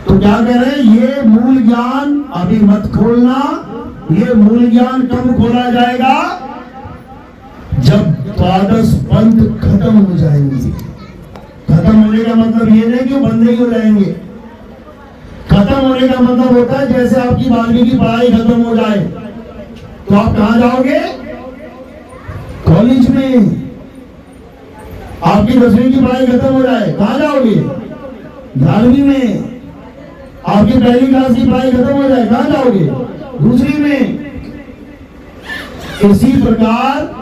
तो क्या कह रहे हैं, ये मूल ज्ञान अभी मत खोलना। ये मूल ज्ञान कब खोला जाएगा, जब द्वादश पंथ खत्म हो जाएंगे। खत्म होने का मतलब ये नहीं कि बंद नहीं हो जाएंगे। खत्म होने का मतलब होता है जैसे आपकी 12वीं की पढ़ाई खत्म हो जाए तो आप कहां जाओगे, कॉलेज में। आपकी 10वीं की पढ़ाई खत्म हो जाए कहां जाओगे, 11वीं में। आपकी पहली क्लास की पढ़ाई खत्म हो जाए कहां जाओगे, दूसरी में। इसी प्रकार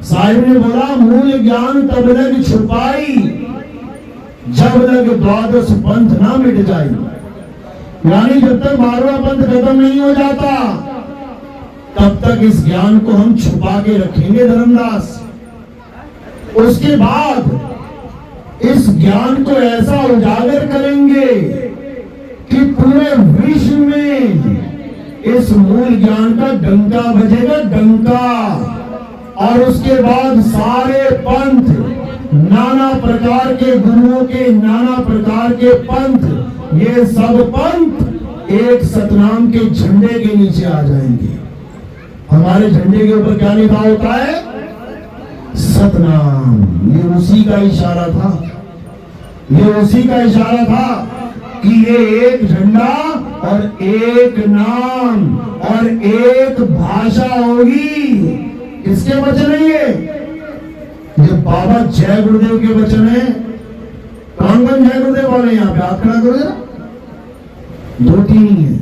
साहिब ने बोला, मूल ज्ञान तब तक छुपाई जब तक द्वादश पंथ ना मिट जाए। यानी जब तक 12वां पंथ खत्म नहीं हो जाता तब तक इस ज्ञान को हम छुपा के रखेंगे धर्मदास। उसके बाद इस ज्ञान को ऐसा उजागर करेंगे कि पूरे विश्व में इस मूल ज्ञान का डंका बजेगा, डंका। और उसके बाद सारे पंथ, नाना प्रकार के गुरुओं के नाना प्रकार के पंथ, ये सब पंथ एक सतनाम के झंडे के नीचे आ जाएंगे। हमारे झंडे के ऊपर क्या लिखा होता है, सतनाम। ये उसी का इशारा था, ये उसी का इशारा था कि ये एक झंडा और एक नाम और एक भाषा होगी। किसके वचन है ये बाबा जय गुरुदेव के वचन है। कौन कौन जय गुरुदेव वाले यहाँ पे हाथ खड़ा करो जरा, 2-3 ही है।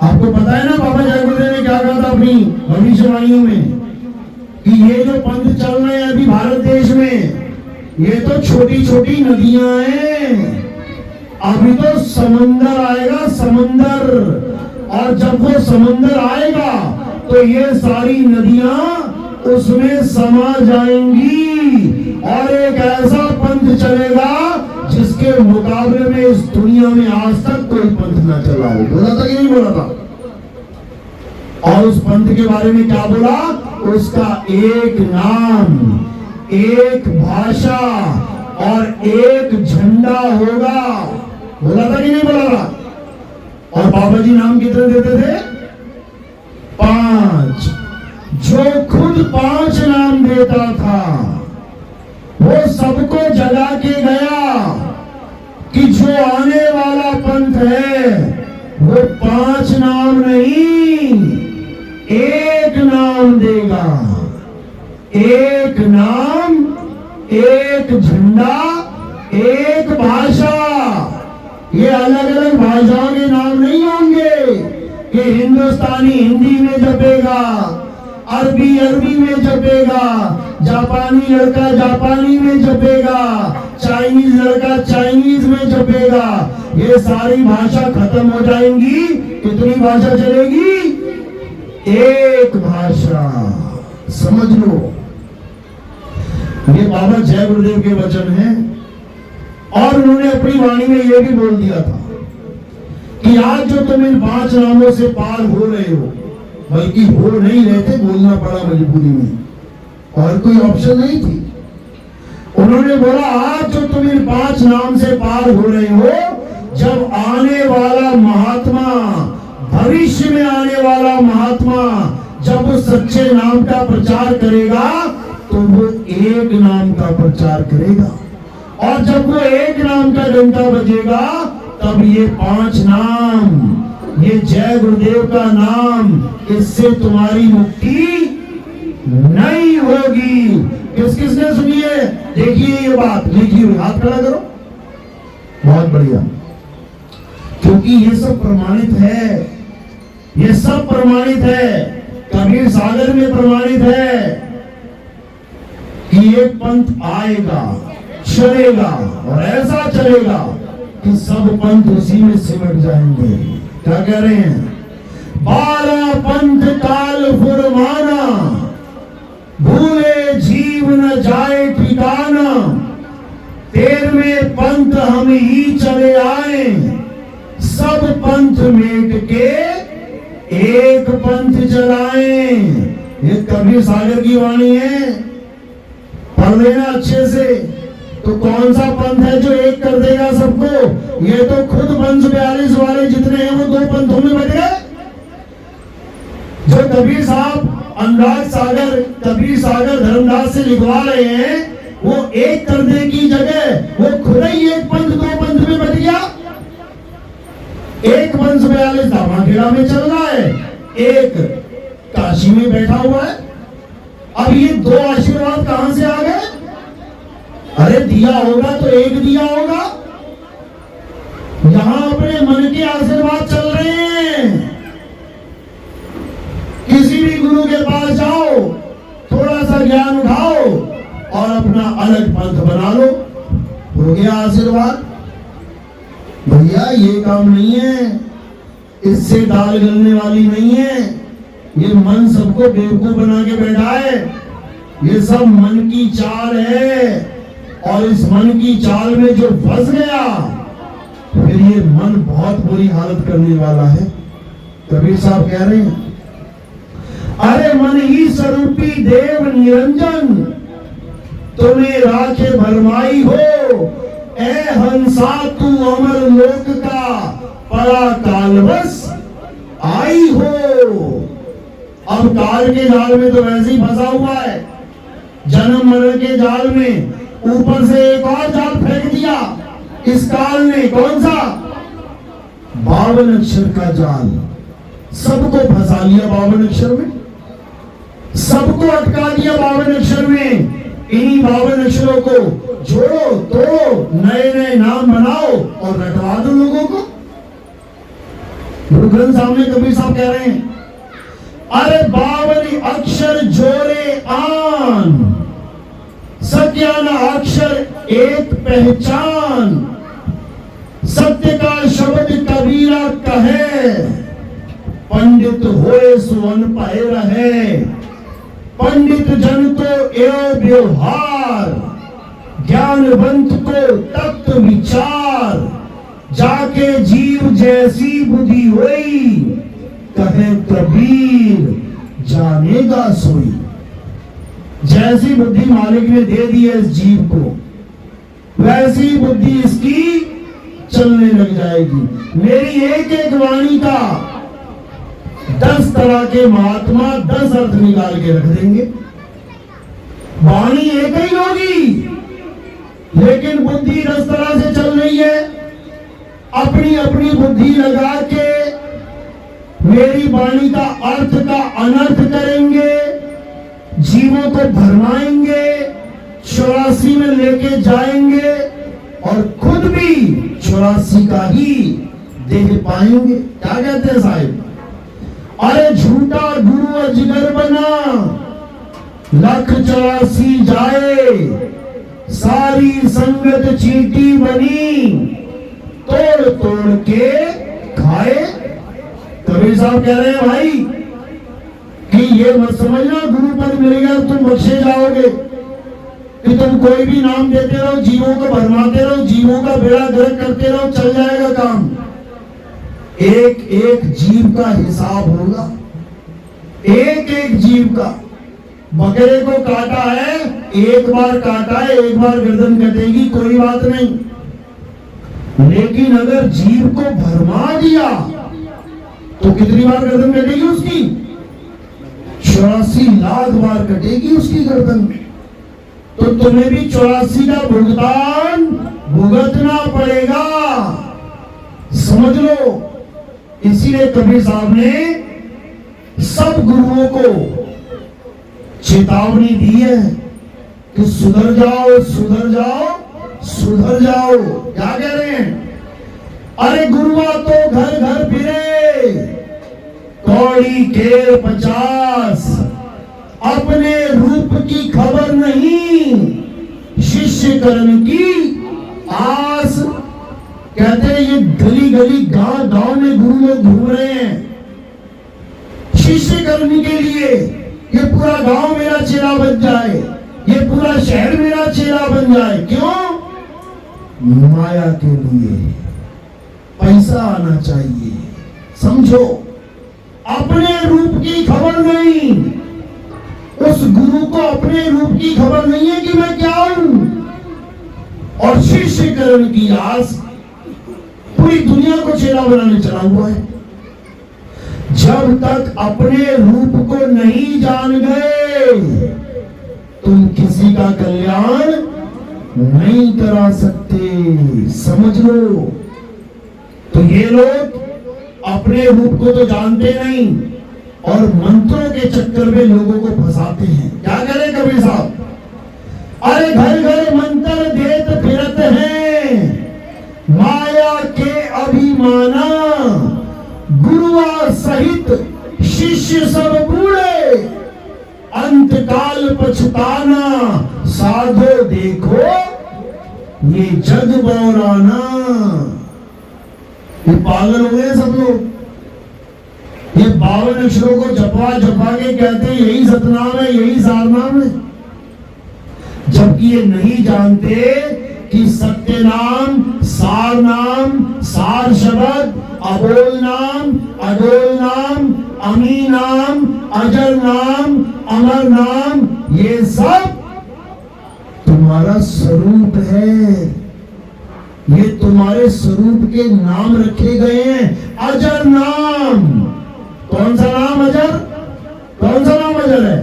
आपको पता है ना बाबा जय गुरुदेव ने क्या कहा था अपनी भविष्यवाणियों में, कि ये जो पंथ चल रहे हैं अभी भारत देश में, ये तो छोटी छोटी नदियां हैं, अभी तो समंदर आएगा, समंदर। और जब वो समंदर आएगा तो ये सारी नदियां उसमें समा जाएंगी और एक ऐसा पंथ चलेगा जिसके मुकाबले में इस दुनिया में आज तक कोई पंथ ना चला हो। बोला था कि नहीं बोला था? और उस पंथ के बारे में क्या बोला, उसका एक नाम, एक भाषा और एक झंडा होगा। बोला था कि नहीं बोला था? और बाबा जी नाम कितने देते थे, 5। जो खुद 5 नाम देता था वो सबको जगा के गया कि जो आने वाला पंथ है वो 5 नाम नहीं, एक नाम देगा। एक नाम, एक झंडा, एक भाषा। ये अलग अलग भाषाओं के नाम नहीं होंगे कि हिंदुस्तानी हिंदी में जपेगा, अरबी अरबी में जपेगा, जापानी लड़का जापानी में जपेगा, चाइनीज लड़का चाइनीज में जपेगा। ये सारी भाषा खत्म हो जाएंगी। कितनी भाषा चलेगी, एक भाषा। समझ लो, ये बाबा जय गुरुदेव के वचन हैं। और उन्होंने अपनी वाणी में यह भी बोल दिया था कि आज जो तुम इन 5 नामों से पार हो रहे हो, बल्कि हो नहीं रहे थे, बोलना पड़ा मजबूरी में, और कोई ऑप्शन नहीं थी। उन्होंने बोला आज जो तुम इन 5 नाम से पार हो रहे हो, जब आने वाला महात्मा, भविष्य में आने वाला महात्मा जब उस सच्चे नाम का प्रचार करेगा तो वो एक नाम का प्रचार करेगा। और जब वो एक नाम का डंका बजेगा तब ये 5 नाम, ये जय गुरुदेव का नाम, इससे तुम्हारी मुक्ति नहीं होगी। किस किसने सुनी है, देखिए ये बात लिखी हुई, हाथ खड़ा करो। बहुत बढ़िया, क्योंकि ये सब प्रमाणित है, ये सब प्रमाणित है। कबीर सागर में प्रमाणित है कि एक पंथ आएगा, चलेगा और ऐसा चलेगा कि सब पंथ उसी में सिमट जाएंगे। क्या कह रहे हैं, 12 पंथ काल फुरमाना, भूले जीव न जाए ठिकाना, 13वें पंथ हम ही चले आए, सब पंथ मेट के एक पंथ चलाए। ये कबीर सागर की वाणी है, पढ़ लेना अच्छे से। तो कौन सा पंथ है जो एक कर देगा सबको? ये तो खुद वंश 42 वाले जितने हैं वो दो पंथों में बट गए। जो कबीर साहब अनुराग सागर, कबीर सागर धर्मदास से लिखवा रहे हैं, वो एक करने की जगह वो खुद ही एक पंथ दो पंथ में बट गया। एक वंश 42 दामाखेड़ा में चल रहा है, एक काशी में बैठा हुआ है। अब ये दो आशीर्वाद कहां से आ गए? अरे दिया होगा तो एक दिया होगा। यहां अपने मन के आशीर्वाद चल रहे हैं। किसी भी गुरु के पास जाओ, थोड़ा सा ज्ञान उठाओ और अपना अलग पंथ बना लो, हो गया आशीर्वाद। भैया ये काम नहीं है, इससे दाल गलने वाली नहीं है। ये मन सबको बेवकूफ बना के बैठा है। ये सब मन की चाल है, और इस मन की चाल में जो फंस गया, फिर ये मन बहुत बुरी हालत करने वाला है। कबीर साहब कह रहे हैं, अरे मन ही स्वरूपी देव निरंजन, तुम्हें राखे भरमाई हो, ए हंसा तू अमर लोक का पड़ा कालवश आई हो। अब काल के जाल में तो वैसे ही फंसा हुआ है, जन्म मरण के जाल में ऊपर से एक और जाल फेंक दिया इस काल ने। कौन सा? 52 अक्षर का जाल। सबको फंसा लिया 52 अक्षर में, सबको अटका दिया 52 अक्षर में। इन्हीं 52 अक्षरों को जोड़ो तोड़ो, नए नए नाम बनाओ और रटवा दो लोगों को। गुरु ग्रंथ साहब में कबीर साहब कह रहे हैं, अरे 52 अक्षर जोड़े आन, सत्यान अक्षर एक पहचान, सत्य का शब्द कबीरा कहे, पंडित होए सुवन पाए रहे, पंडित जन तो एवं व्यवहार, ज्ञानवंत को तत्व विचार, जाके जीव जैसी बुद्धि हुई, कहे कबीर जानेगा सोई। जैसी बुद्धि मालिक ने दे दी है इस जीव को, वैसी बुद्धि इसकी चलने लग जाएगी। मेरी एक एक वाणी का 10 तरह के महात्मा 10 अर्थ निकाल के रख देंगे। वाणी एक ही होगी, लेकिन बुद्धि 10 तरह से चल रही है। अपनी अपनी बुद्धि लगा के मेरी वाणी का अर्थ का अनर्थ करेंगे, जीवों को भरमाएंगे, 84 में लेके जाएंगे और खुद भी 84 का ही देख पाएंगे। क्या कहते हैं साहिब? अरे झूठा गुरु अजगर बना, 184 जाए, सारी संगत चींटी बनी, तोड़ तोड़ के खाए। कबीर साहब कह रहे हैं भाई कि ये मत समझना गुरु पद मिलेगा तुम बख्शे जाओगे, कि तुम कोई भी नाम देते रहो, जीवों को भरमाते रहो, जीवों का बेड़ा गर्क करते रहो, चल जाएगा काम। एक एक जीव का हिसाब होगा, एक एक जीव का। बकरे को काटा है, एक बार काटा है, एक बार गर्दन कटेगी, कोई बात नहीं। लेकिन अगर जीव को भरमा दिया तो कितनी बार गर्दन कटेगी उसकी? 84 लाख बार कटेगी उसकी गर्दन। तो तुम्हें भी 84 का भुगतान भुगतना पड़ेगा, समझ लो। इसीलिए कबीर साहब ने सब गुरुओं को चेतावनी दी है कि सुधर जाओ सुधर जाओ सुधर जाओ। क्या कह रहे हैं? अरे गुरुआ तो घर घर फिरे, कौड़ी के 50, अपने रूप की खबर नहीं, शिष्य करण की आस। कहते हैं ये गली गली गांव गांव में गुरु लोग घूम रहे हैं शिष्य करने के लिए। ये पूरा गांव मेरा चेला बन जाए, ये पूरा शहर मेरा चेला बन जाए। क्यों? माया के लिए, पैसा आना चाहिए। समझो, अपने रूप की खबर नहीं। उस गुरु को अपने रूप की खबर नहीं है कि मैं क्या हूं। और शिष्यकरण की आस पूरी दुनिया को चेला बनाने चला हुआ है। जब तक अपने रूप को नहीं जान गए तुम किसी का कल्याण नहीं करा सकते, समझ लो। तो ये लोग अपने रूप को तो जानते नहीं और मंत्रों के चक्कर में लोगों को फंसाते हैं। क्या करें कबीर साहब, अरे घर घर मंत्र देत फिरत हैं, माया के अभिमाना, गुरुआ सहित शिष्य सब बूढ़े, अंत काल पछताना, साधो देखो ये जग बौराना। ये पागल हो गए सब लोग। ये 52 अक्षरों को जपा जपा के कहते हैं यही सतनाम है, यही सारनाम है, जबकि ये नहीं जानते कि सत्य नाम, सार नाम, सार शब्द, अबोल नाम, अडोल नाम, अमी नाम, अजर नाम, अमर नाम, ये सब तुम्हारा स्वरूप है। ये तुम्हारे स्वरूप के नाम रखे गए हैं। अजर नाम, कौन सा नाम अजर? कौन सा नाम अजर है?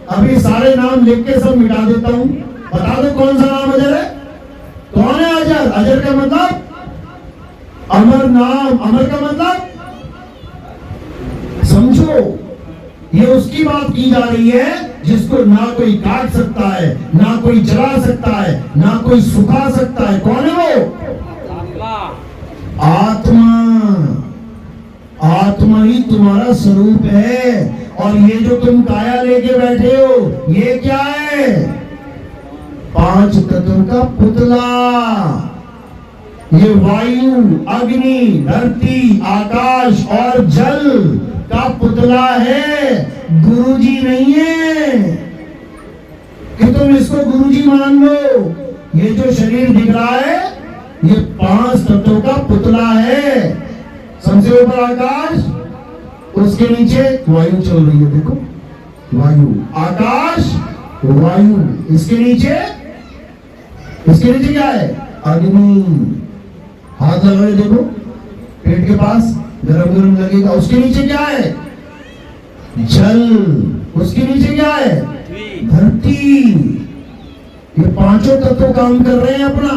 अभी सारे नाम लिख के सब मिटा देता हूं, बता दो कौन सा नाम अजर है? कौन है अजर? अजर का मतलब अमर नाम, अमर का मतलब समझो। ये उसकी बात की जा रही है जिसको ना कोई काट सकता है, ना कोई जला सकता है, ना कोई सुखा सकता है। कौन है वो? आत्मा। आत्मा ही तुम्हारा स्वरूप है। और ये जो तुम काया लेके बैठे हो ये क्या है? 5 तत्वों का पुतला। ये वायु, अग्नि, धरती, आकाश और जल का पुतला है, गुरुजी नहीं है कि तुम इसको गुरुजी मान लो। ये जो शरीर दिख रहा है ये 5 तत्वों का पुतला है। सबसे ऊपर आकाश, उसके नीचे वायु चल रही है, देखो वायु, आकाश, वायु, इसके नीचे क्या है? अग्नि। हाथ लगाए देखो पेट के पास, गरम गरम लगेगा। उसके नीचे क्या है? जल। उसके नीचे क्या है? धरती। ये 5 तत्व काम कर रहे हैं अपना।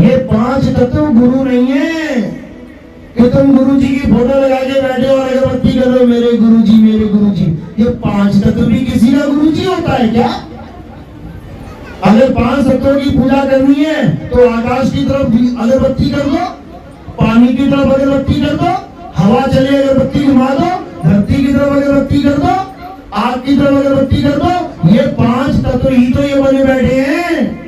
ये 5 तत्व गुरु नहीं है कि तुम गुरु जी की फोटो लगा के बैठे और अगरबत्ती कर रहे हो, मेरे गुरु जी, मेरे गुरु जी। ये 5 तत्व भी किसी का गुरु जी होता है क्या? अगर 5 तत्वों की पूजा करनी है तो आकाश की तरफ अगरबत्ती कर दो, पानी की तरफ अगरबत्ती कर दो, हवा चले अगरबत्ती घुमा दो, धरती की तरफ अगरबत्ती कर दो, आग की तरफ अगरबत्ती कर दो। ये 5 तत्व ही तो ये बने बैठे हैं।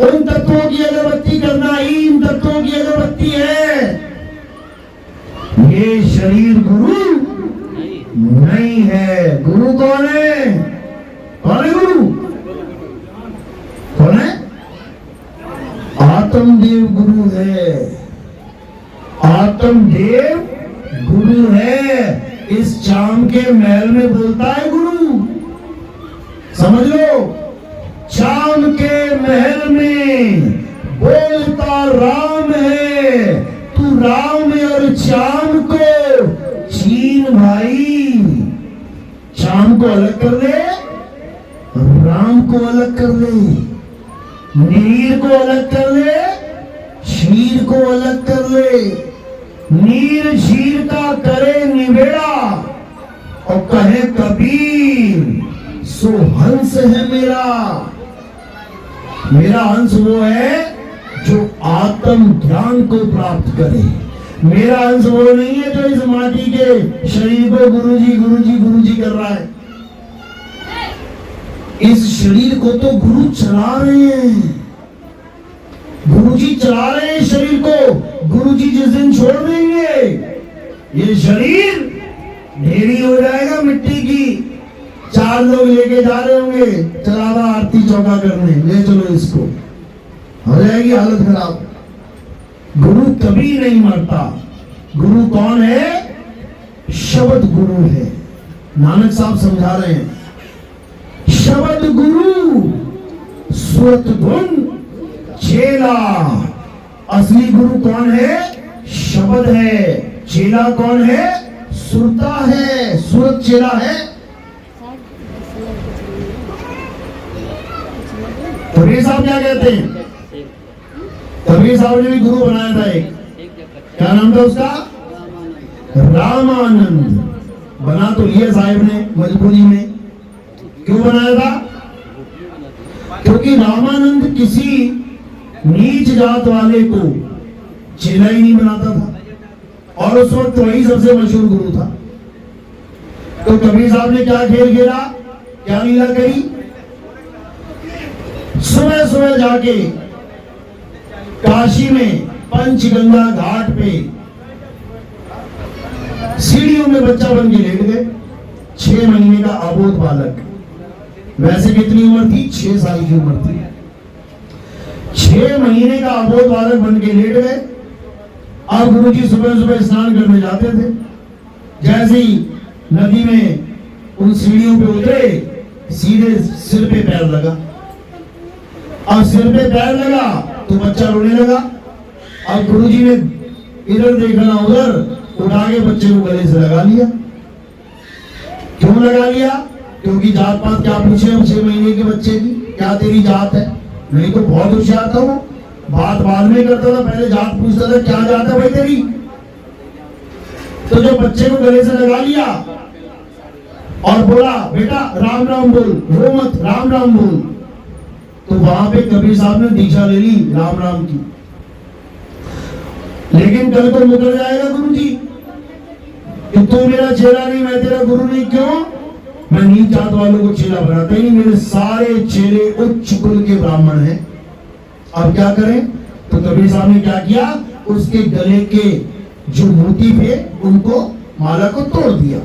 उन तत्वों की अगरबत्ती करना ही इन तत्वों की अगरबत्ती है। ये शरीर गुरु नहीं है। गुरु कौन है? कौन है गुरु? कौन है? आत्मदेव गुरु है। आत्मदेव गुरु है। इस चाम के महल में बोलता है गुरु, समझ लो। चाम के महल में बोलता राम है, तू राम और चाम को चीन भाई। चाम को अलग कर ले, राम को अलग कर ले, नीर को अलग कर ले, क्षीर को अलग कर ले। नीर क्षीर का करे निवेड़ा और कहे कबीर सो हंस है मेरा। मेरा हंस वो है जो आत्म ज्ञान को प्राप्त करे। मेरा हंस वो नहीं है जो इस माटी के शरीर को गुरुजी गुरुजी गुरुजी कर रहा है। इस शरीर को तो गुरु चला रहे हैं, गुरुजी चला रहे हैं शरीर को। गुरुजी जिस दिन छोड़ देंगे ये शरीर ढेरी हो जाएगा मिट्टी की। 4 लोग लेके जा रहे होंगे चलावा आरती चौका करने, ले चलो इसको, हो जाएगी हालत खराब। गुरु कभी नहीं मरता। गुरु कौन है? शब्द गुरु है। नानक साहब समझा रहे हैं, शब्द गुरु सुरत धुन चेला। असली गुरु कौन है? शब्द है। चेला कौन है? सुरता है, सुरत चेला है। कबीर साहब क्या कहते हैं? कबीर साहब ने भी गुरु बनाया था एक, क्या नाम था उसका? रामानंद। बना तो लिया साहिब ने मजबूरी में। क्यों बनाया था? क्योंकि रामानंद किसी नीच जात वाले को चेला ही नहीं बनाता था और उस वक्त वही सबसे मशहूर गुरु था। तो कबीर साहब ने क्या खेल खेला, क्या लीला करी? सुबह सुबह जाके काशी में पंचगंगा घाट पे सीढ़ियों में बच्चा बन के लेट गए। 6 महीने का अबोध बालक। वैसे कितनी उम्र थी? 6 साल की उम्र थी। 6 महीने का अबोध बालक बन के लेट गए। अब गुरुजी सुबह सुबह स्नान करने जाते थे। जैसे ही नदी में उन सीढ़ियों पे उतरे, सीधे सिर पे पैर लगा। अब सिर पे पैर लगा तो बच्चा रोने लगा। अब गुरुजी ने इधर देखा ना उधर, उठा के बच्चे को गले से लगा लिया। क्यों लगा लिया? क्योंकि जात पात क्या पूछे हम 6 महीने के बच्चे की, क्या तेरी जात है? नहीं तो बहुत होशियार था वो, बात बाद में करता था, पहले जात पूछता था, क्या जात है भाई तेरी? तो जो बच्चे को गले से लगा लिया और बोला, बेटा राम राम बोल, रो मत, राम राम बोल। तो वहां पे कबीर साहब ने दीक्षा ले ली राम राम की। लेकिन कल को मुकर जाएगा गुरुजी कि तू मेरा चेला नहीं, मैं तेरा गुरु नहीं। क्यों? मैं नीच जात वालों को चेला बनाता ही नहीं, मेरे सारे चेले उच्च कुल के ब्राह्मण हैं। अब क्या करें? तो कबीर साहब ने क्या किया, उसके गले के जो मोती थे उनको, माला को तोड़ दिया।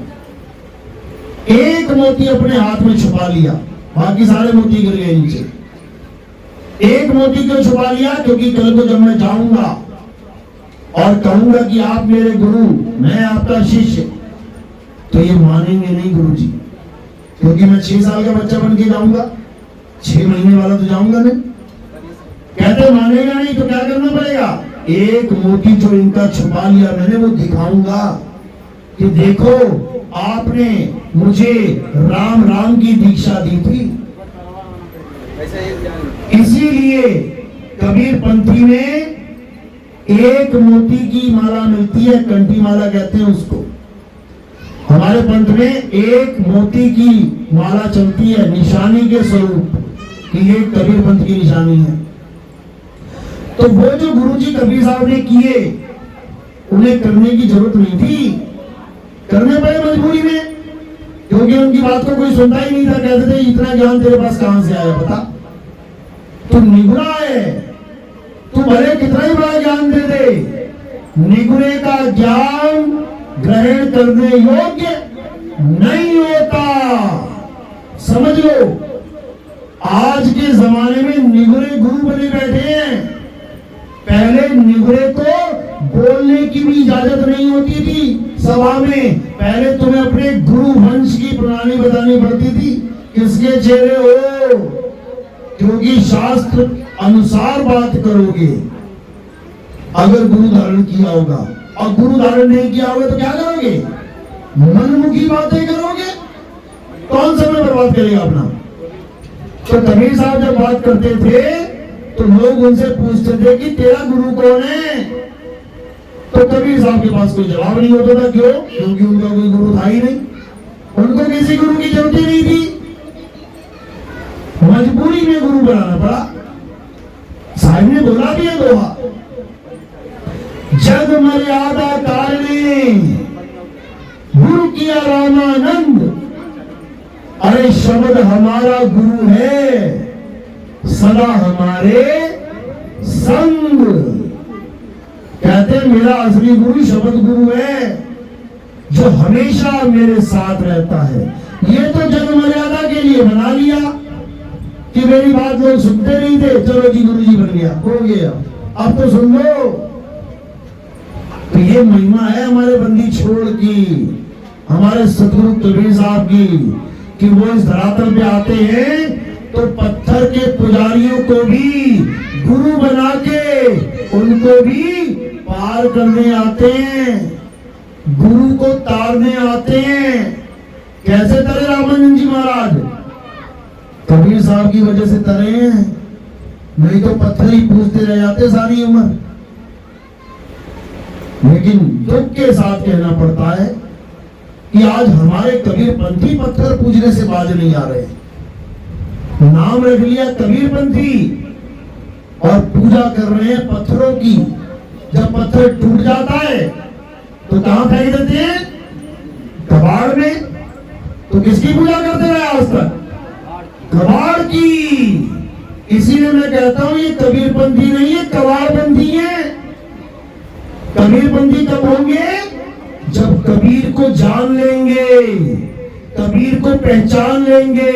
एक मोती अपने हाथ में छुपा लिया, बाकी सारे मोती गिर गए नीचे। एक मोती क्यों छुपा लिया? क्योंकि कल को जब मैं जाऊंगा और कहूंगा कि आप मेरे गुरु, मैं आपका शिष्य, तो ये मानेंगे नहीं गुरुजी, क्योंकि मैं 6 साल का बच्चा बन के जाऊंगा, 6 महीने वाला तो जाऊंगा नहीं। कहते मानेगा नहीं तो क्या करना पड़ेगा? एक मोती जो इनका छुपा लिया मैंने, वो दिखाऊंगा कि देखो आपने मुझे राम राम की दीक्षा दी थी। इसीलिए कबीर पंथी में एक मोती की माला मिलती है, कंठी माला कहते हैं उसको। हमारे पंथ में एक मोती की माला चलती है निशानी के स्वरूप कि ये कबीर पंथ की निशानी है। तो वो जो गुरुजी कबीर साहब ने किए, उन्हें करने की जरूरत नहीं थी, करने पड़े मजबूरी में, क्योंकि उनकी बात को कोई सुनता ही नहीं था। कहते थे इतना ज्ञान तेरे पास कहां से आया बता, तू निगुरा है, तू भले कितना ही बड़ा ज्ञान दे दे, निगुरे का ज्ञान ग्रहण करने योग्य नहीं होता। समझ लो, आज के जमाने में निगुरे गुरु बने बैठे हैं। पहले निगुरे को बोलने की भी इजाजत नहीं होती थी सभा में। पहले तुम्हें अपने गुरु वंश की प्रणाली बतानी पड़ती थी, किसके चेहरे हो, क्योंकि शास्त्र अनुसार बात करोगे। अगर गुरु धारण किया होगा और गुरु धारण नहीं किया होगा तो क्या करोगे? मनमुखी बातें करोगे। कौन समय बर्बाद करेगा अपना? तो कबीर साहब जब बात करते थे तो लोग उनसे पूछते थे कि तेरा गुरु कौन है? तो कबीर साहब के पास कोई जवाब नहीं होता था। क्यों? क्योंकि उनका कोई गुरु था ही नहीं, उनको किसी गुरु की जरूरत ही नहीं थी। मजबूरी में गुरु बनाना पड़ा। साहिब ने बोला भी है दोहा, जग मर्यादा कारणे गुरु किया रामानंद, अरे शब्द हमारा गुरु है, सदा हमारे संग। कहते मेरा असली गुरु शब्द गुरु है, जो हमेशा मेरे साथ रहता है। ये तो जग मर्यादा के लिए बना लिया कि मेरी बात लोग सुनते नहीं थे, चलो जी गुरुजी बन गया, हो गया, अब तो सुन लो। तो ये महिमा है हमारे बंदी छोड़ की, हमारे सतगुरु कबीर साहब की, कि वो इस धरातल पे आते हैं तो पत्थर के पुजारियों को भी गुरु बना के उनको भी पार करने आते हैं, गुरु को तारने आते हैं। कैसे तरे रामानंद जी महाराज? कबीर साहब की वजह से तरे हैं, नहीं तो पत्थर ही पूजते रह जाते सारी उम्र। लेकिन दुख के साथ कहना पड़ता है कि आज हमारे कबीरपंथी पत्थर पूजने से बाज नहीं आ रहे। नाम रख लिया कबीरपंथी और पूजा कर रहे हैं पत्थरों की। जब पत्थर टूट जाता है तो कहां फेंक देते हैं? कबाड़ में। तो किसकी पूजा करते रहे आज तक? कबाड़ की। इसीलिए मैं कहता हूं ये कबीरपंथी नहीं है, कबाड़पंथी है। कबीरपंथी कब होंगे? जब कबीर को जान लेंगे, कबीर को पहचान लेंगे।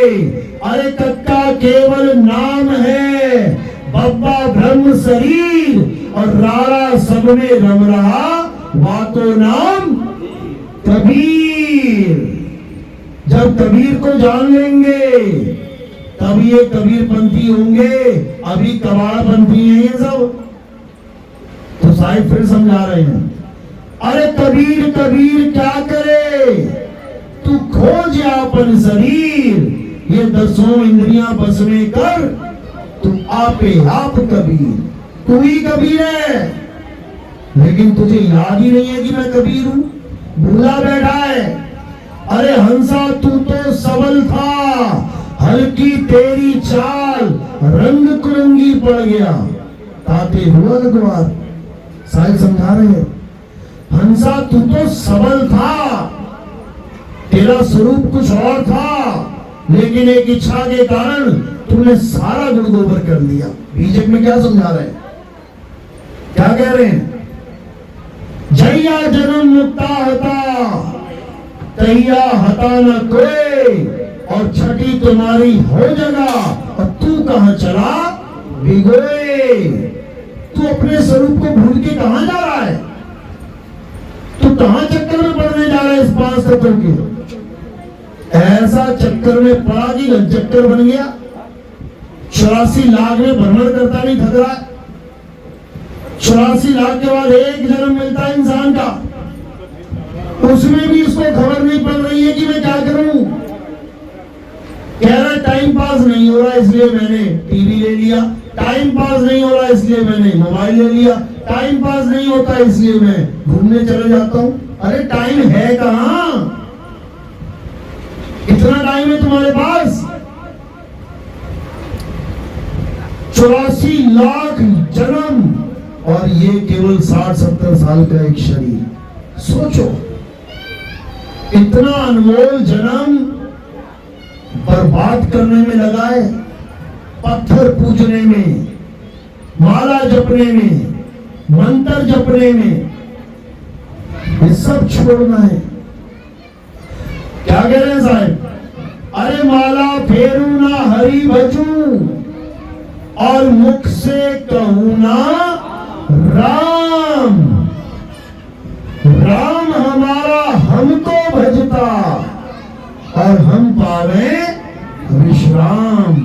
अरे कक्का केवल नाम है, बब्बा ब्रह्म शरीर और रारा सब में रम रहा, बातो नाम कबीर। जब कबीर को जान लेंगे तब ये कबीरपंथी होंगे। अभी कबाड़पंथी हैं ये सब। तो साहिब फिर समझा रहे हैं, अरे कबीर कबीर क्या करे, तू खोज अपन शरीर, ये दसों इंद्रियां बस में कर, तू आपे आप कबीर। तू ही कबीर है, लेकिन तुझे याद ही नहीं है कि मैं कबीर हूं, भूला बैठा है। अरे हंसा तू तो सबल था, हल्की तेरी चाल रंग कुरंगी पड़ गया, ताते हुआ लगवार। साहिब समझा रहे हैं, हंसा तू तो सबल था, तेरा स्वरूप कुछ और था, लेकिन एक इच्छा के कारण तुमने सारा गुण गोबर कर लिया। बीजेपी में क्या समझा रहे हैं? क्या कह रहे हैं? जैया जन्म मुक्ता हता, तैया हता न कोई, और छठी तुम्हारी हो जगह, और तू कहां चला भिगोए। तू अपने स्वरूप को भूल के कहां जा रहा है? तू कहां चक्कर में पड़ने जा रहा है इस 5 तत्वों के? ऐसा चक्कर में पड़ा कि चक्कर बन गया। 84 लाख में भ्रमण करता नहीं थक रहा है। 84 लाख के बाद एक जन्म मिलता है इंसान का, उसमें भी इसको खबर नहीं पड़ रही है कि मैं क्या करूं। कह रहा है टाइम पास नहीं हो रहा इसलिए मैंने टीवी ले लिया, टाइम पास नहीं हो रहा इसलिए मैंने मोबाइल ले लिया, टाइम पास नहीं होता इसलिए मैं घूमने चले जाता हूं। अरे टाइम है कहां? कितना टाइम है तुम्हारे पास? 84 लाख जन्म और ये केवल 60-70 साल का एक शरीर। सोचो, इतना अनमोल जन्म बर्बाद करने में लगा है, पत्थर पूजने में, माला जपने में, मंत्र जपने में। ये सब छोड़ना है। क्या कह रहे हैं साहब? अरे माला फेरू ना हरि भजू, और मुख से कहूं ना राम। राम हमारा हमको भजता, और हम पावे विश्राम।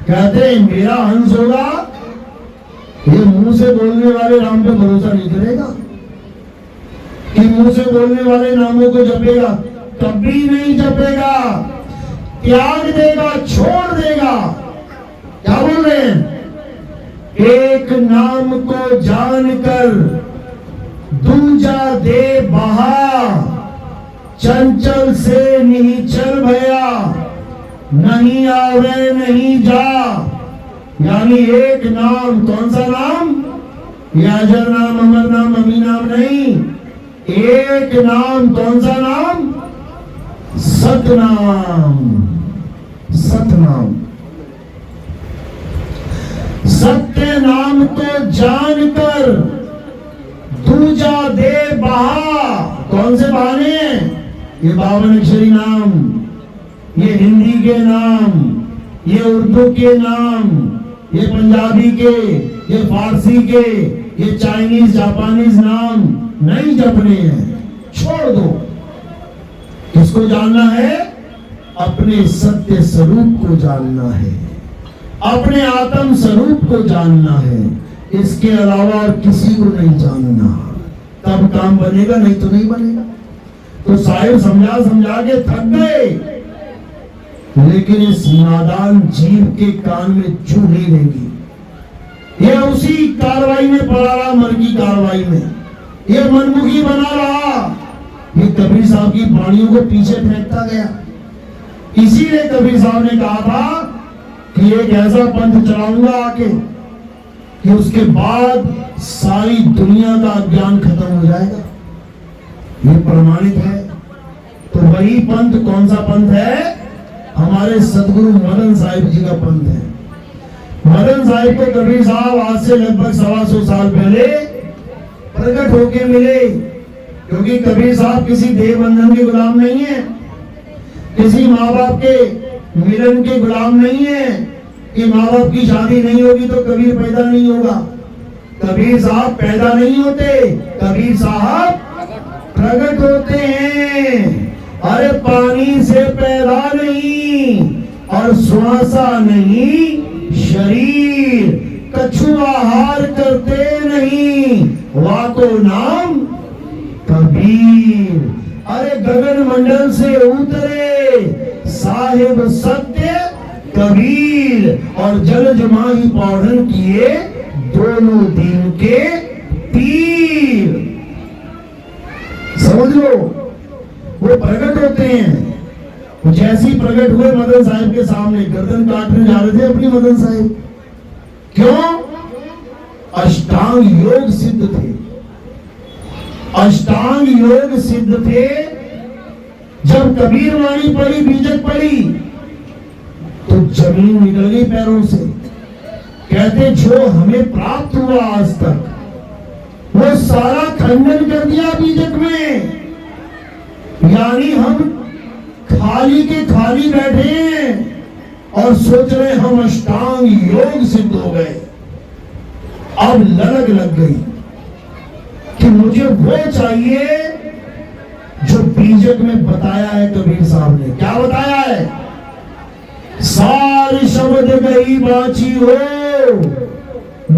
कहते हैं मेरा हंस होगा, ये मुंह से बोलने वाले राम पे भरोसा नहीं करेगा, कि मुंह से बोलने वाले नामों को जपेगा, कभी नहीं जपेगा, त्याग देगा, छोड़ देगा। क्या बोल रहे हैं? एक नाम को जानकर दूजा दे बहा, चंचल से नहीं चल भया, नहीं आवे नहीं जा। यानी एक नाम, कौन सा नाम? ये अजर नाम, अमर नाम, अमी नाम नहीं। एक नाम, कौन सा नाम? सतनाम। सतनाम, सत्य नाम को जानकर दूजा दे बहा। कौन से बहाने हैं? ये 52 अक्षरी नाम, ये हिंदी के नाम, ये उर्दू के नाम, ये पंजाबी के, ये फारसी के, ये चाइनीज जापानीज नाम नहीं जपने हैं, छोड़ दो। किसको जानना है? अपने सत्य स्वरूप को जानना है, अपने आत्म स्वरूप को जानना है, इसके अलावा और किसी को नहीं जानना। तब काम बनेगा, नहीं तो नहीं बनेगा। तो साहिब समझा समझा के थक गए, लेकिन इस नादान जीव के कान में चू नहीं देंगी। ये उसी कार्रवाई में पड़ा रहा, मर की कार्रवाई में ये मनमुखी बना रहा। ये कबीर साहब की वाणियों को पीछे फेंकता गया। इसीलिए कबीर साहब ने कहा था कि एक ऐसा पंथ चलाऊंगा आके कि उसके बाद सारी दुनिया का अज्ञान खत्म हो जाएगा। ये प्रमाणित है। तो वही पंथ कौन सा पंथ है? हमारे सदगुरु मदन साहिब जी का पंथ है। मदन साहिब को कबीर साहब आज से लगभग 125 साल पहले प्रकट होके मिले, क्योंकि कबीर साहब किसी देव बंधन के गुलाम नहीं है, किसी माँ बाप के मिलन के गुलाम नहीं है कि माँ बाप की शादी नहीं होगी तो कबीर पैदा नहीं होगा। कबीर साहब पैदा नहीं होते, कबीर साहब प्रकट होते हैं। अरे पानी से पैदा नहीं और श्वासा नहीं शरीर, कछु आहार करते नहीं, वाको नाम कबीर। अरे गगन मंडल से उतरे साहिब सत्य कबीर और जल जमाही पौधन किए दोनों दिन के पीर। समझ लो, वो प्रकट होते हैं। जैसी प्रकट हुए मदन साहिब के सामने, गर्दन काटने जा रहे थे अपनी मदन साहिब। क्यों? अष्टांग योग सिद्ध थे, अष्टांग योग सिद्ध थे। जब कबीर वाणी पड़ी, बीजक पड़ी, तो जमीन निकल गई पैरों से। कहते जो हमें प्राप्त हुआ आज तक वो सारा खंडन कर दिया बीजक में। यानी हम खाली के खाली बैठे हैं और सोच रहे हम अष्टांग योग सिद्ध हो गए। अब ललक लग गई कि मुझे वो चाहिए जो बीजक में बताया है कबीर साहब ने। क्या बताया है? सार शब्द गई बाची हो,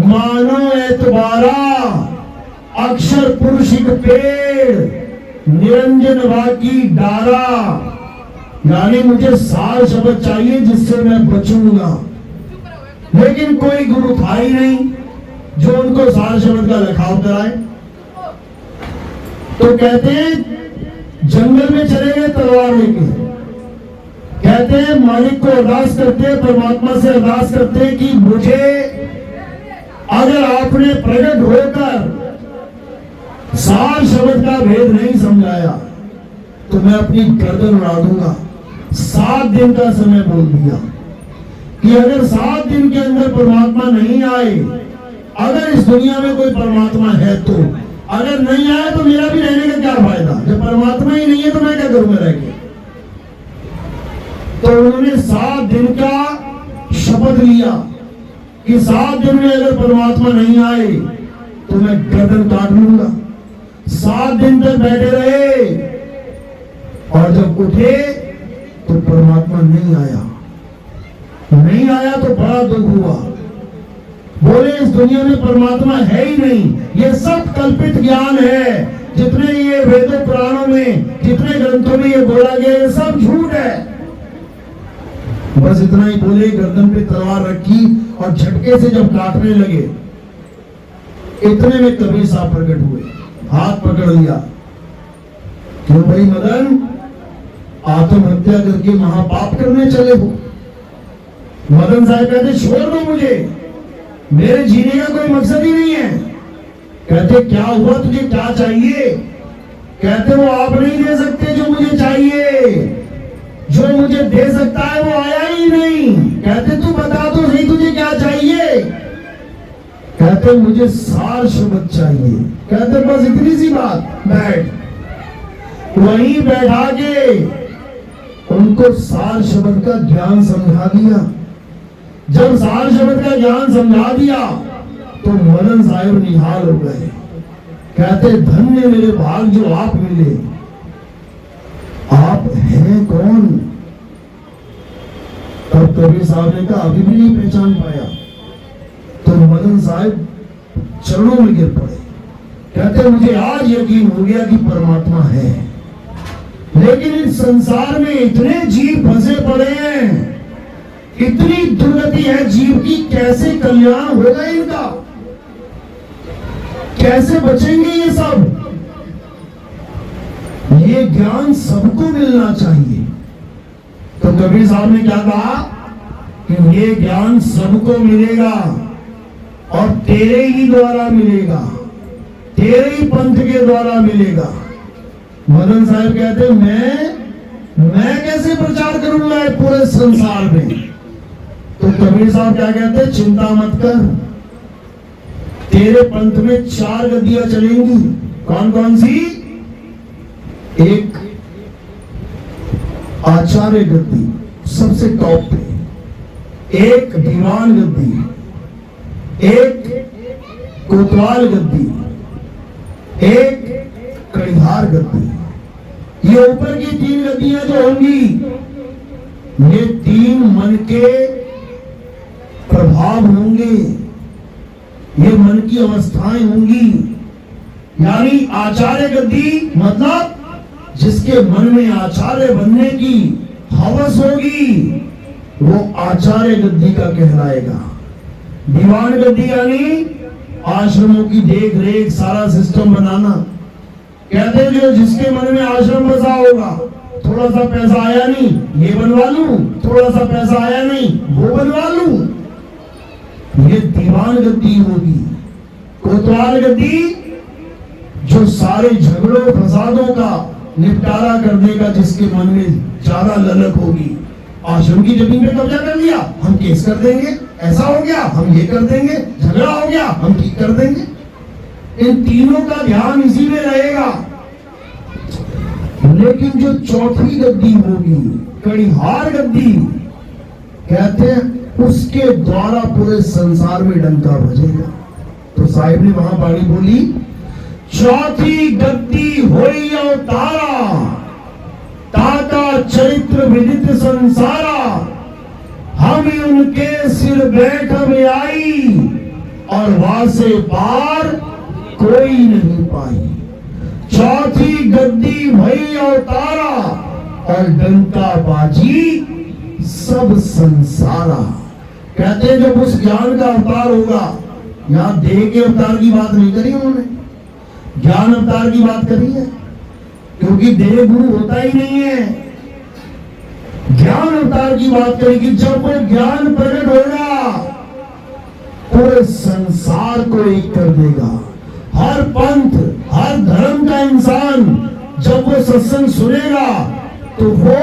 मानो एतबारा, अक्षर पुरुषिक पेड़, निरंजन वाकी डारा। यानी मुझे सार शब्द चाहिए जिससे मैं बचूंगा। लेकिन कोई गुरु था ही नहीं जो उनको सार शब्द का लिखाव कराए। तो कहते हैं जंगल में चले गए तलवार लेके। कहते हैं मालिक को अरदास करते, परमात्मा से अरदास करते कि मुझे अगर आपने प्रकट होकर सार शब्द का भेद नहीं समझाया तो मैं अपनी गर्दन उड़ा दूंगा। 7 दिन का समय बोल दिया कि अगर 7 दिन के अंदर परमात्मा नहीं आए, अगर इस दुनिया में कोई परमात्मा है तो, अगर नहीं आया तो मेरा भी रहने का क्या फायदा? जब परमात्मा ही नहीं है तो मैं क्या करूंगा रह के? तो उन्होंने 7 दिन का शपथ लिया कि 7 दिन में अगर परमात्मा नहीं आए तो मैं गर्दन काट लूंगा। 7 दिन तक बैठे रहे और जब उठे तो परमात्मा नहीं आया। नहीं आया तो बड़ा दुख हुआ। बोले इस दुनिया में परमात्मा है ही नहीं, ये सब कल्पित ज्ञान है। जितने ये वेदों पुराणों में, जितने ग्रंथों में ये बोला गया ये सब झूठ है। बस इतना ही बोले, गर्दन पे तलवार रखी और झटके से जब काटने लगे, इतने में कबीर साहब प्रकट हुए, हाथ पकड़ लिया। क्यों भाई मदन, आत्महत्या करके महापाप करने चले हो? मदन साहब कहते छोड़ दो मुझे, मेरे जीने का कोई मकसद ही नहीं है। कहते क्या हुआ, तुझे क्या चाहिए? कहते वो आप नहीं दे सकते जो मुझे चाहिए, जो मुझे दे सकता है वो आया ही नहीं। कहते तू बता तो सही तुझे क्या चाहिए? कहते मुझे सार शब्द चाहिए। कहते बस इतनी सी बात, बैठ। वहीं बैठा के उनको सार शब्द का ज्ञान समझा दिया। जब सार शब्द का ज्ञान समझा दिया तो मदन साहिब निहाल हो गए। कहते धन्य मेरे भाग जो आप मिले। आप हैं कौन? तब कबीर साहब ने कहा अभी भी नहीं पहचान पाया। तो मदन साहब चरणों में गिर पड़े, कहते मुझे आज यकीन हो गया कि परमात्मा है, लेकिन इस संसार में इतने जीव फंसे पड़े हैं, इतनी दुर्गति है जीव की, कैसे कल्याण होगा इनका, कैसे बचेंगे ये सब? ये ज्ञान सबको मिलना चाहिए। तो कबीर साहब ने क्या कहा कि ये ज्ञान सबको मिलेगा और तेरे ही द्वारा मिलेगा, तेरे ही पंथ के द्वारा मिलेगा। मदन साहब कहते मैं कैसे प्रचार करूंगा पूरे संसार में? तो कबीर साहब क्या कहते, चिंता मत कर, तेरे पंथ में 4 गद्दियां चलेंगी। कौन कौन सी? एक आचार्य गद्दी सबसे टॉप पे, एक दीवान गद्दी, एक कोतवाल गद्दी, एक कड़ीधार गद्दी। ये ऊपर की 3 गद्दियां जो होंगी, ये 3 मन के प्रभाव होंगे, ये मन की अवस्थाएं होंगी। यानी आचार्य गद्दी मतलब जिसके मन में आचार्य बनने की हवस होगी, वो आचार्य गद्दी का कहलाएगा। दीवान गद्दी यानी आश्रमों की देख रेख, सारा सिस्टम बनाना। कहते जो जिसके मन में आश्रम बसा होगा, थोड़ा सा पैसा आया नहीं ये बनवा लूं, थोड़ा सा पैसा आया नहीं वो बनवा लूं, ये दीवान गद्दी होगी। कोतवाल गद्दी जो सारे झगड़ों फसादों का निपटारा करने का जिसके मन में ज्यादा ललक होगी। आश्रम की जमीन पे कब्जा कर लिया, हम केस कर देंगे, ऐसा हो गया हम ये कर देंगे, झगड़ा हो गया हम ठीक कर देंगे। इन तीनों का ध्यान इसी में रहेगा। लेकिन जो चौथी गद्दी होगी, कड़ीहार गद्दी, कहते हैं उसके द्वारा पूरे संसार में डंका बजेगा। तो साहिब ने वहां बाणी बोली, चौथी गद्दी होई अवतारा, ताका चरित्र विदित संसारा, हम उनके सिर बैठ में आई, और वासे पार कोई नहीं पाई। चौथी गद्दी भई अवतारा, और डंका बाजी सब संसारा। कहते हैं जब उस ज्ञान का अवतार होगा, यहां देह के अवतार की बात नहीं करी उन्होंने, ज्ञान अवतार की बात करी है, क्योंकि देह गुरु होता ही नहीं है। ज्ञान अवतार की बात करी कि जब वो ज्ञान प्रकट होगा, पूरे संसार को एक कर देगा। हर पंथ, हर धर्म का इंसान जब वो सत्संग सुनेगा, तो वो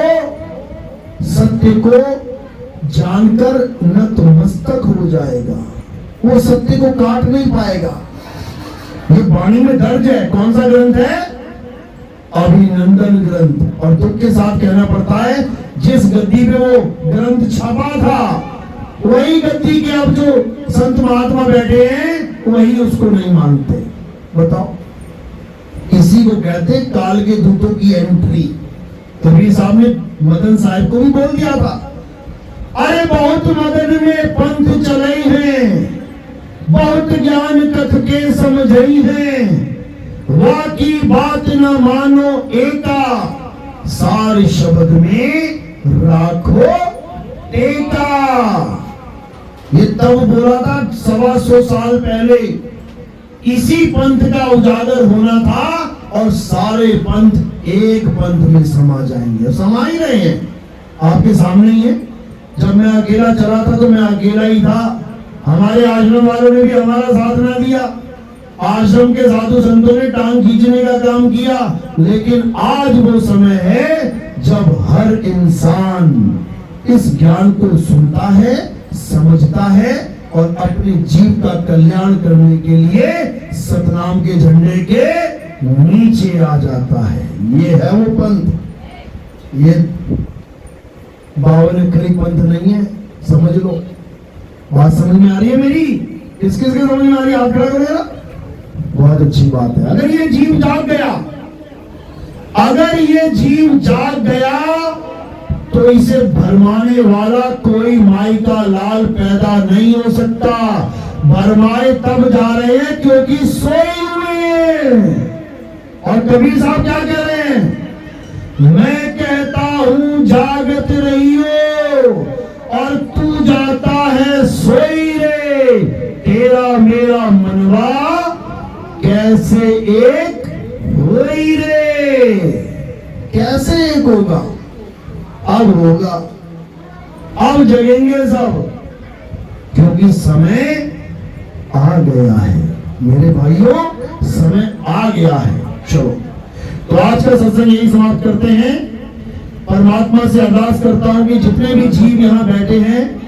सत्य को जानकर नतमस्तक हो जाएगा, वो सत्य को काट नहीं पाएगा। ये वाणी में दर्ज है। कौन सा ग्रंथ है? अभिनंदन ग्रंथ। और दुख के साथ कहना पड़ता है, जिस गद्दी पे वो ग्रंथ छपा था, वही गद्दी के अब जो संत महात्मा बैठे हैं, वही उसको नहीं मानते। बताओ, इसी को कहते काल के दूतों की एंट्री। कबीर साहब ने मदन साहब को भी बोल दिया था, अरे बहुत मदन में पंथ चले हैं, बहुत ज्ञान कथ के समझई है, वाकी बात न मानो एका, सार शब्द में राखो टेका। ये तब बोला था 125 साल पहले। इसी पंथ का उजागर होना था, और सारे पंथ एक पंथ में समा जाएंगे। समा ही रहे हैं, आपके सामने ही है। जब मैं अकेला चला था तो मैं अकेला ही था, हमारे आश्रम वालों ने भी हमारा साथ ना दिया, आश्रम के साधु संतों ने टांग खींचने का काम किया। लेकिन आज वो समय है जब हर इंसान इस ज्ञान को सुनता है, समझता है, और अपने जीव का कल्याण करने के लिए सतनाम के झंडे के नीचे आ जाता है। ये है वो पंथ। ये 52 खरी पंथ नहीं है, समझ लो। बात समझ में आ रही है मेरी? किस किस के समझ में आ रही है? हाथ खड़ा करेगा। बहुत अच्छी बात है। अगर ये जीव जाग गया, अगर ये जीव जाग गया, तो तो इसे भरमाने वाला कोई माई का लाल पैदा नहीं हो सकता। भरमाए तब जा रहे हैं क्योंकि सोए हुए। और कबीर साहब क्या कह रहे हैं? मैं कहता हूं जागत रहियो और तू जाता है सोई रे। तेरा मेरा मनवा कैसे एक होई रे। कैसे एक होगा? अब होगा, अब जगेंगे सब, क्योंकि समय आ गया है मेरे भाइयों, समय आ गया है। चलो, तो आज का सत्संग यही समाप्त करते हैं। परमात्मा से अरदास करता हूं कि जितने भी जीव यहां बैठे हैं